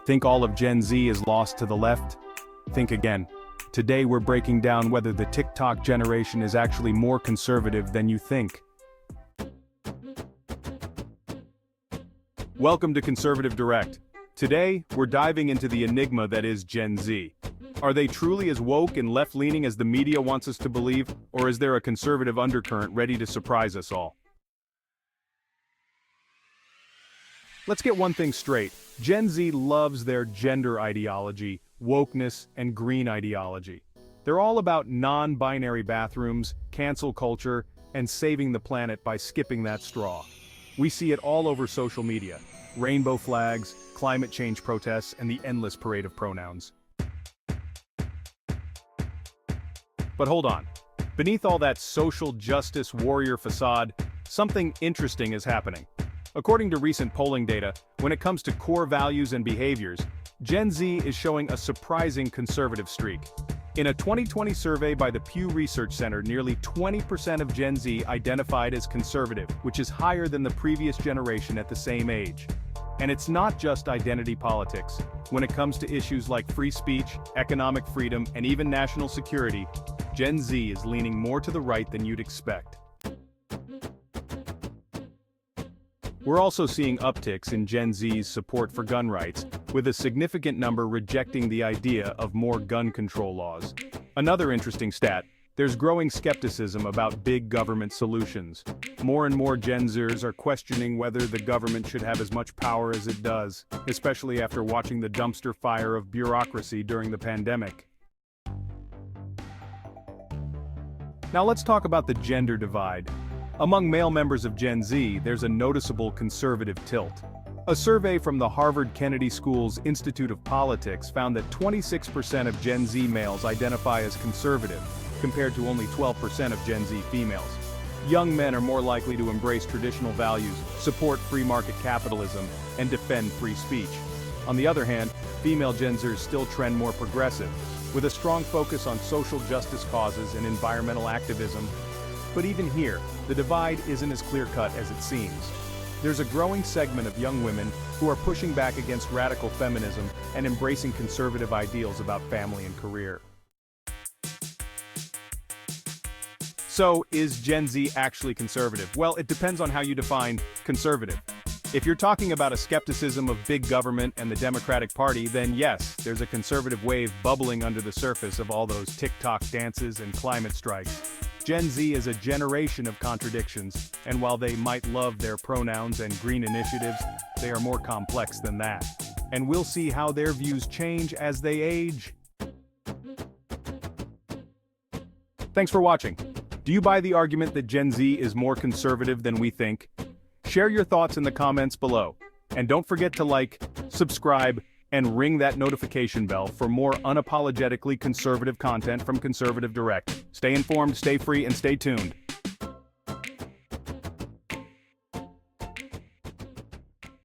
Think all of Gen Z is lost to the left? Think again. Today we're breaking down whether the TikTok generation is actually more conservative than you think. Welcome to Conservative Direct. Today, we're diving into the enigma that is Gen Z. Are they truly as woke and left-leaning as the media wants us to believe, or is there a conservative undercurrent ready to surprise us all? Let's get one thing straight. Gen Z loves their gender ideology, wokeness, and green ideology. They're all about non-binary bathrooms, cancel culture, and saving the planet by skipping that straw. We see it all over social media. Rainbow flags, climate change protests, and the endless parade of pronouns. But hold on. Beneath all that social justice warrior facade, something interesting is happening. According to recent polling data, when it comes to core values and behaviors, Gen Z is showing a surprising conservative streak. In a 2020 survey by the Pew Research Center, nearly 20% of Gen Z identified as conservative, which is higher than the previous generation at the same age. And it's not just identity politics. When it comes to issues like free speech, economic freedom, and even national security, Gen Z is leaning more to the right than you'd expect. We're also seeing upticks in Gen Z's support for gun rights, with a significant number rejecting the idea of more gun control laws. Another interesting stat, there's growing skepticism about big government solutions. More and more Gen Zers are questioning whether the government should have as much power as it does, especially after watching the dumpster fire of bureaucracy during the pandemic. Now let's talk about the gender divide. Among male members of Gen Z, there's a noticeable conservative tilt. A survey from the Harvard Kennedy School's Institute of Politics found that 26% of Gen Z males identify as conservative, compared to only 12% of Gen Z females. Young men are more likely to embrace traditional values, support free market capitalism, and defend free speech. On the other hand, female Gen Zers still trend more progressive, with a strong focus on social justice causes and environmental activism. But even here, the divide isn't as clear-cut as it seems. There's a growing segment of young women who are pushing back against radical feminism and embracing conservative ideals about family and career. So, is Gen Z actually conservative? Well, it depends on how you define conservative. If you're talking about a skepticism of big government and the Democratic Party, then yes, there's a conservative wave bubbling under the surface of all those TikTok dances and climate strikes. Gen Z is a generation of contradictions, and while they might love their pronouns and green initiatives, they are more complex than that. And we'll see how their views change as they age. Thanks for watching. Do you buy the argument that Gen Z is more conservative than we think? Share your thoughts in the comments below. And don't forget to like, subscribe, and ring that notification bell for more unapologetically conservative content from Conservative Direct. Stay informed, stay free, and stay tuned.